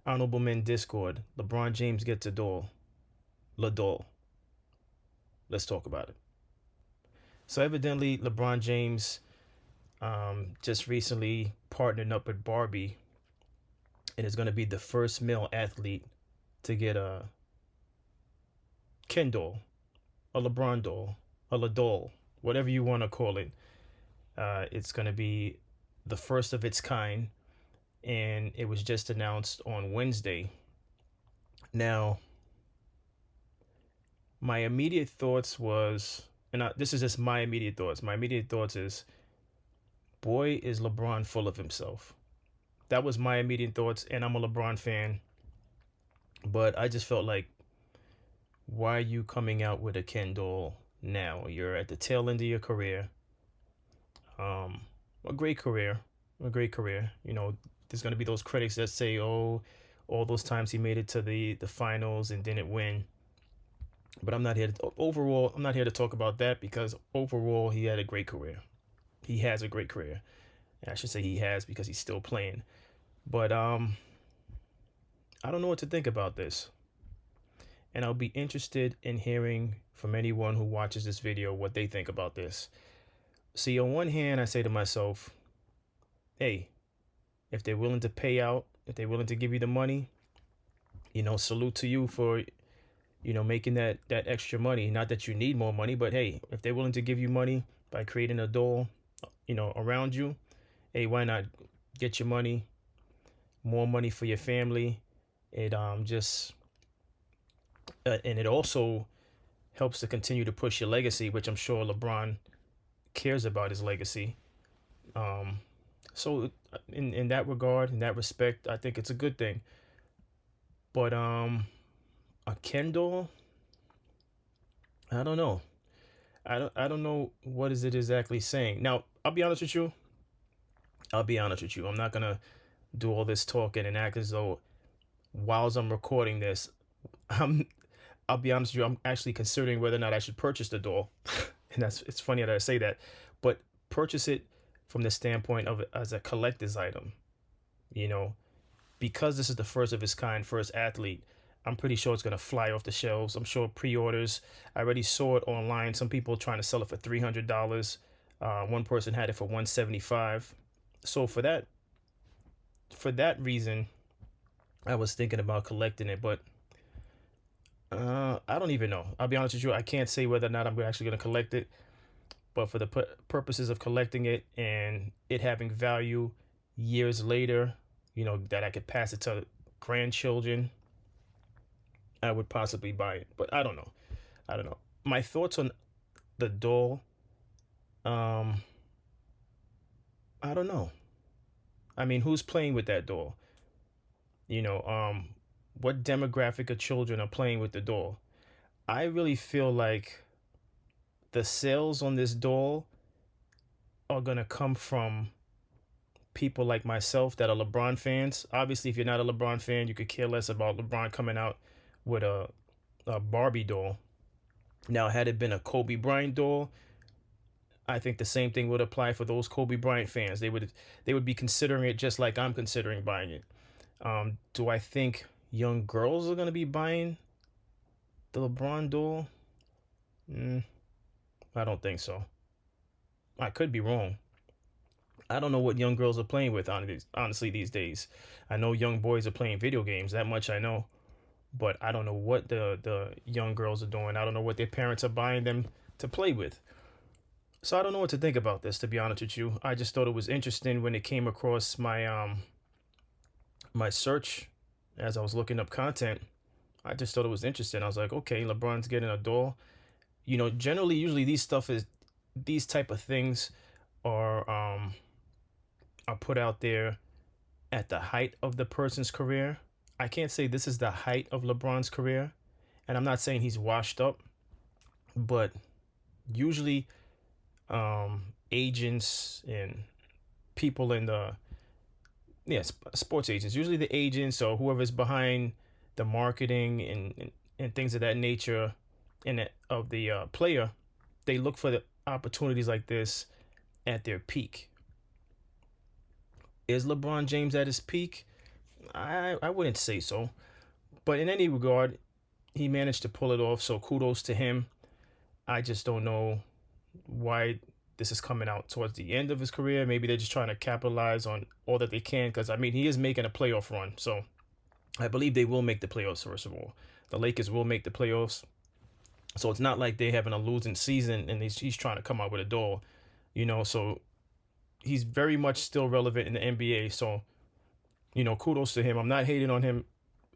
Honorable Men Discord. LeBron James gets a doll. La doll. Let's talk about it. So evidently, LeBron James just recently partnered up with Barbie, and is going to be the first male athlete to get a Ken doll, a LeBron doll, a La doll, whatever you want to call it. It's going to be the first of its kind, and it was just announced on Wednesday. Now, my immediate thoughts was, and this is just my immediate thoughts. My immediate thoughts is, boy, is LeBron full of himself. That was my immediate thoughts, and I'm a LeBron fan. But I just felt like, why are you coming out with a Ken doll now? You're at the tail end of your career. A great career, a great career. You know, there's going to be those critics that say, oh, all those times he made it to the finals and didn't win. But I'm not here to, overall, I'm not here to talk about that, because overall he had a great career. He has a great career. And I should say he has, because he's still playing. But I don't know what to think about this. And I'll be interested in hearing from anyone who watches this video what they think about this. See, on one hand, I say to myself, hey, if they're willing to pay out, if they're willing to give you the money, you know, salute to you for, you know, making that extra money. Not that you need more money, but hey, if they're willing to give you money by creating a doll, you know, around you, hey, why not get your money, more money for your family? It and it also helps to continue to push your legacy, which I'm sure LeBron cares about his legacy. So in that regard, in that respect, I think it's a good thing. But a Ken doll, I don't know. I don't know what is it exactly saying. Now, I'll be honest with you. I'm not gonna do all this talking and act as though whilst I'm recording this, I'll be honest with you, I'm actually considering whether or not I should purchase the doll. And it's funny that I say that, but purchase it from the standpoint of it as a collector's item, you know, because this is the first of its kind, first athlete. I'm pretty sure it's going to fly off the shelves. I'm sure pre-orders, I already saw it online. Some people trying to sell it for $300. One person had it for $175. So for that reason, I was thinking about collecting it, but I don't even know. I'll be honest with you. I can't say whether or not I'm actually going to collect it, but for the purposes of collecting it and it having value years later, you know, that I could pass it to grandchildren, I would possibly buy it. But I don't know. My thoughts on the doll, I don't know. I mean, who's playing with that doll? You know, what demographic of children are playing with the doll? I really feel like the sales on this doll are going to come from people like myself that are LeBron fans. Obviously, if you're not a LeBron fan, you could care less about LeBron coming out with a Barbie doll. Now, had it been a Kobe Bryant doll, I think the same thing would apply for those Kobe Bryant fans. They would be considering it just like I'm considering buying it. Do I think young girls are going to be buying the LeBron doll? I don't think so. I could be wrong. I don't know what young girls are playing with, honestly, these days. I know young boys are playing video games. That much I know. But I don't know what the young girls are doing. I don't know what their parents are buying them to play with. So I don't know what to think about this, to be honest with you. I just thought it was interesting when it came across my my search as I was looking up content. I just thought it was interesting. I was like, okay, LeBron's getting a doll. You know, usually these type of things are put out there at the height of the person's career. I can't say this is the height of LeBron's career, and I'm not saying he's washed up, but usually agents and people in the sports agents, usually the agents or whoever's behind the marketing and things of that nature of the player, they look for the opportunities like this at their peak. Is LeBron James at his peak? I wouldn't say so. But in any regard, he managed to pull it off. So kudos to him. I just don't know why this is coming out towards the end of his career. Maybe they're just trying to capitalize on all that they can. Because, I mean, he is making a playoff run. So I believe they will make the playoffs, first of all. The Lakers will make the playoffs. So it's not like they're having a losing season and he's trying to come out with a door, So he's very much still relevant in the NBA. So, kudos to him. I'm not hating on him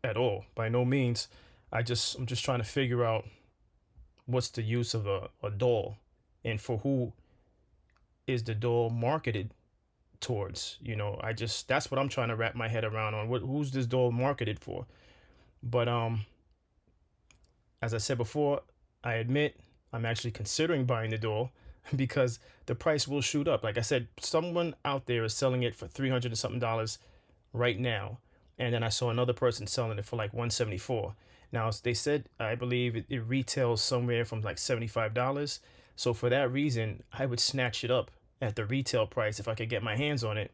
at all, by no means. I'm just trying to figure out what's the use of a doll, and for who is the doll marketed towards. That's what I'm trying to wrap my head around on. Who's this doll marketed for? But as I said before, I admit I'm actually considering buying the doll because the price will shoot up. Like I said, someone out there is selling it for $300 and something right now, and then I saw another person selling it for like $174. Now they said, I believe it retails somewhere from like $75. So for that reason, I would snatch it up at the retail price if I could get my hands on it,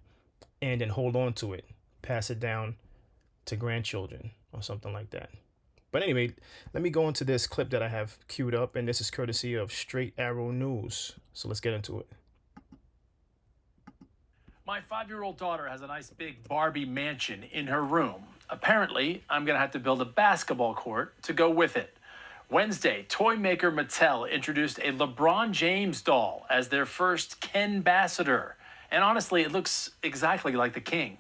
and then hold on to it, pass it down to grandchildren or something like that. But anyway, let me go into this clip that I have queued up, and this is courtesy of Straight Arrow News. So let's get into it. My 5-year-old daughter has a nice big Barbie mansion in her room. Apparently, I'm going to have to build a basketball court to go with it. Wednesday, toy maker Mattel introduced a LeBron James doll as their first Ken Ambassador. And honestly, it looks exactly like the king.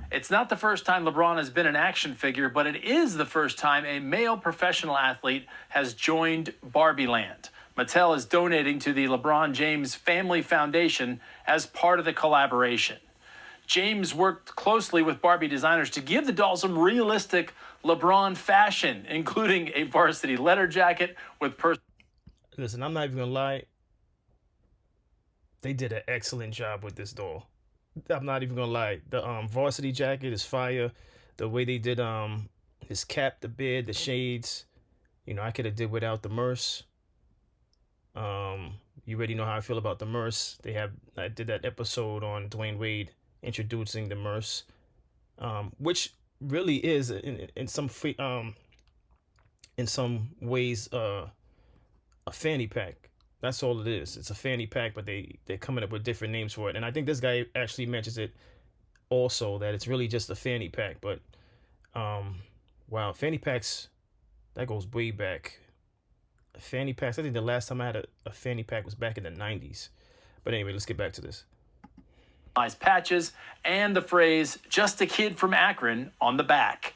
It's not the first time LeBron has been an action figure, but it is the first time a male professional athlete has joined Barbie Land. Mattel is donating to the LeBron James Family Foundation as part of the collaboration. James worked closely with Barbie designers to give the doll some realistic LeBron fashion, including a varsity leather jacket with Listen, I'm not even gonna lie. They did an excellent job with this doll. I'm not even gonna lie. The varsity jacket is fire. The way they did his cap, the beard, the shades. I could have did without the Merce. You already know how I feel about the Merce. I did that episode on Dwayne Wade introducing the Merce, which really is in some ways a fanny pack. That's all it is. It's a fanny pack, but they're coming up with different names for it. And I think this guy actually mentions it also, that it's really just a fanny pack. But wow, fanny packs, that goes way back. Fanny packs, I think the last time I had a fanny pack was back in the 90s. But anyway, let's get back to this. Patches and the phrase "just a kid from Akron" on the back.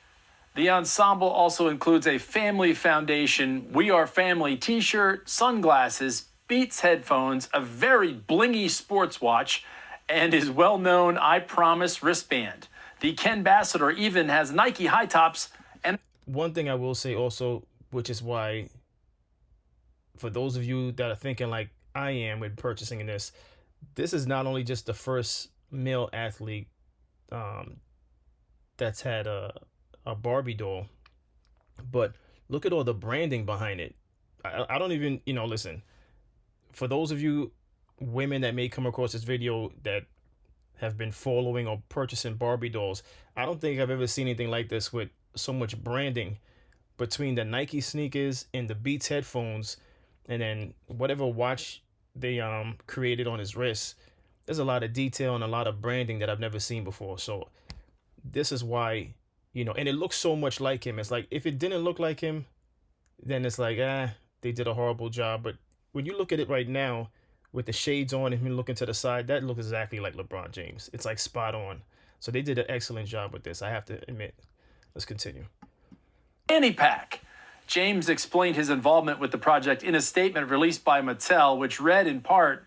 The ensemble also includes a Family Foundation We Are Family t-shirt, sunglasses, Beats headphones, a very blingy sports watch, and his well-known I Promise wristband. The Ken Ambassador even has Nike high tops. And one thing I will say also, which is why, for those of you that are thinking like I am with purchasing this is not only just the first male athlete that's had a Barbie doll, but look at all the branding behind it. I don't even, listen, for those of you women that may come across this video that have been following or purchasing Barbie dolls, I don't think I've ever seen anything like this with so much branding between the Nike sneakers and the Beats headphones, and then whatever watch they created on his wrist. There's a lot of detail and a lot of branding that I've never seen before. So this is why, and it looks so much like him. It's like, if it didn't look like him, then it's like, they did a horrible job. But when you look at it right now with the shades on and him looking to the side, that looks exactly like LeBron James. It's like spot on. So they did an excellent job with this, I have to admit. Let's continue. Fanny pack. James explained his involvement with the project in a statement released by Mattel, which read in part,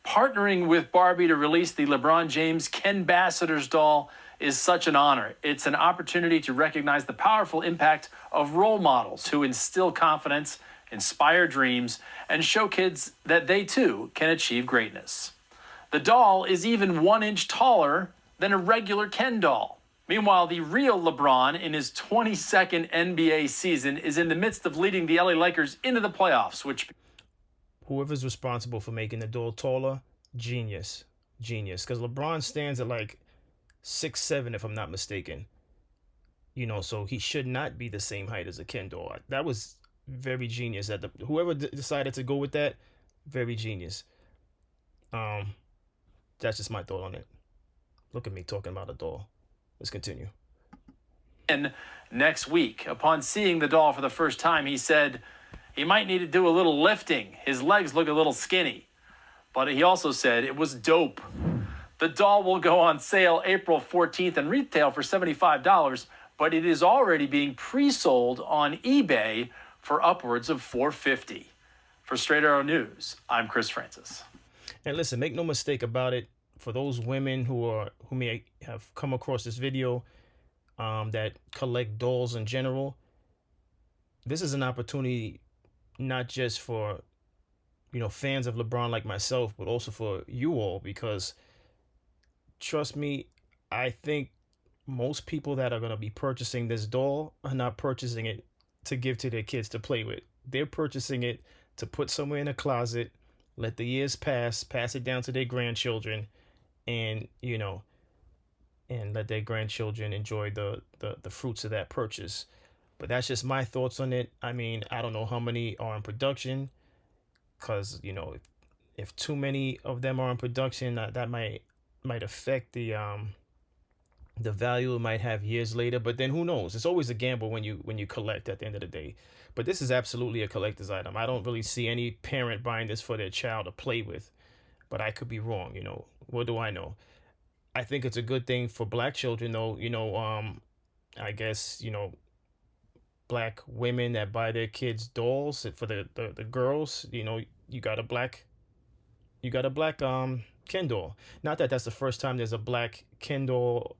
"Partnering with Barbie to release the LeBron James Ken Ambassador's doll is such an honor. It's an opportunity to recognize the powerful impact of role models who instill confidence, inspire dreams, and show kids that they too can achieve greatness." The doll is even 1 inch taller than a regular Ken doll. Meanwhile, the real LeBron in his 22nd NBA season is in the midst of leading the LA Lakers into the playoffs, which... Whoever's responsible for making the doll taller, genius. Because LeBron stands at like 6'7", if I'm not mistaken. So he should not be the same height as a Ken doll. That was very genius. Whoever decided to go with that, very genius. Um, that's just my thought on it. Look at me talking about a doll. Let's continue. In next week, upon seeing the doll for the first time, he said he might need to do a little lifting. His legs look a little skinny. But he also said it was dope. The doll will go on sale April 14th and retail for $75, but it is already being pre-sold on eBay for upwards of $450. For Straight Arrow News, I'm Chris Francis. And listen, make no mistake about it. For those women who may have come across this video, that collect dolls in general, this is an opportunity not just for fans of LeBron like myself, but also for you all, because trust me, I think most people that are going to be purchasing this doll are not purchasing it to give to their kids to play with. They're purchasing it to put somewhere in a closet, let the years pass it down to their grandchildren, and and let their grandchildren enjoy the fruits of that purchase. But that's just my thoughts on it. I mean, I don't know how many are in production, because if too many of them are in production, that might affect the value it might have years later. But then who knows? It's always a gamble when you collect at the end of the day. But this is absolutely a collector's item. I don't really see any parent buying this for their child to play with, but I could be wrong. What do I know? I think it's a good thing for black children, though. I guess black women that buy their kids dolls for the girls. You got a black Ken doll. Not that that's the first time there's a black Ken doll,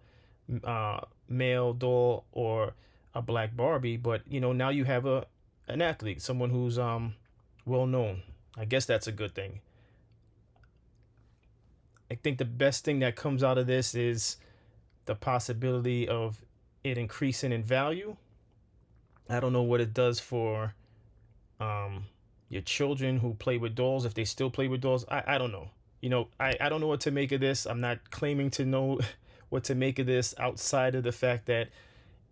male doll, or a black Barbie, but now you have an athlete, someone who's well known. I guess that's a good thing. I think the best thing that comes out of this is the possibility of it increasing in value. I don't know what it does for your children who play with dolls, if they still play with dolls. I don't know. I don't know what to make of this. I'm not claiming to know what to make of this, outside of the fact that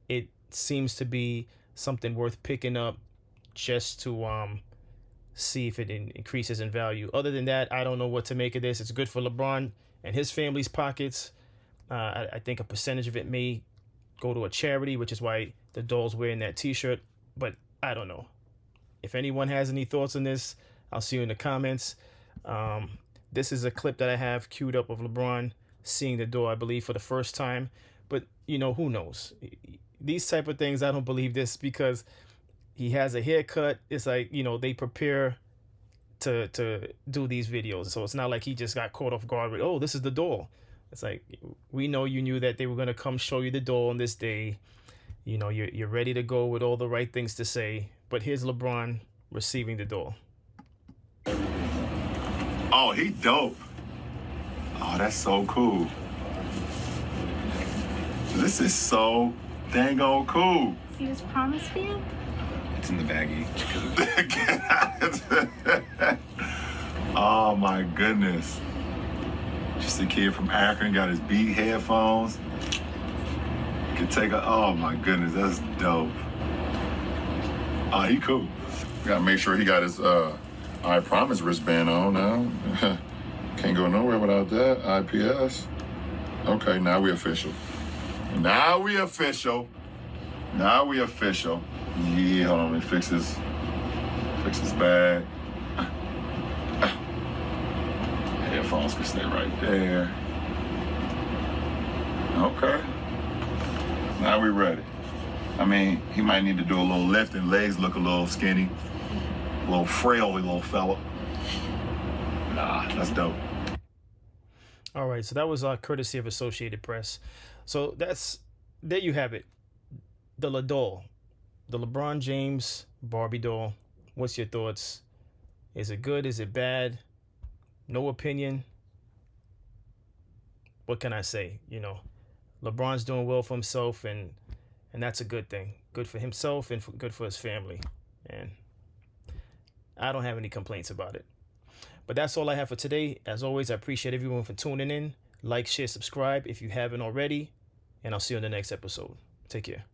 it seems to be something worth picking up just to see if it increases in value. Other than that, I don't know what to make of this. It's good for LeBron and his family's pockets. I think a percentage of it may go to a charity, which is why the doll's wearing that t-shirt. But I don't know. If anyone has any thoughts on this, I'll see you in the comments. This is a clip that I have queued up of LeBron seeing the doll, I believe, for the first time. But, who knows? These type of things, I don't believe this, because he has a haircut. It's like, they prepare to do these videos. So it's not like he just got caught off guard with, oh, this is the doll. It's like, we know you knew that they were going to come show you the doll on this day. You're ready to go with all the right things to say. But here's LeBron receiving the doll. Oh, he dope. Oh, that's so cool. This is so dang on cool. See this promise for you? It's in the baggie. Oh my goodness. Just a kid from Akron, got his Beat headphones. Could take oh my goodness, that's dope. Oh, he cool. Gotta make sure he got his I Promise wristband on now. Can't go nowhere without that. IPS. Okay, now we official. Now we official. Now we official. Yeah, hold on, let me fix his bag. Headphones can stay right there. Okay. Now we ready. I mean, he might need to do a little lifting. Legs look a little skinny. A little frail little fella. Nah, that's dope. All right, so that was courtesy of Associated Press. So there you have it. The doll. The LeBron James Barbie doll. What's your thoughts? Is it good? Is it bad? No opinion. What can I say? LeBron's doing well for himself, and that's a good thing. Good for himself and good for his family. And I don't have any complaints about it. But that's all I have for today. As always, I appreciate everyone for tuning in. Like, share, subscribe if you haven't already. And I'll see you on the next episode. Take care.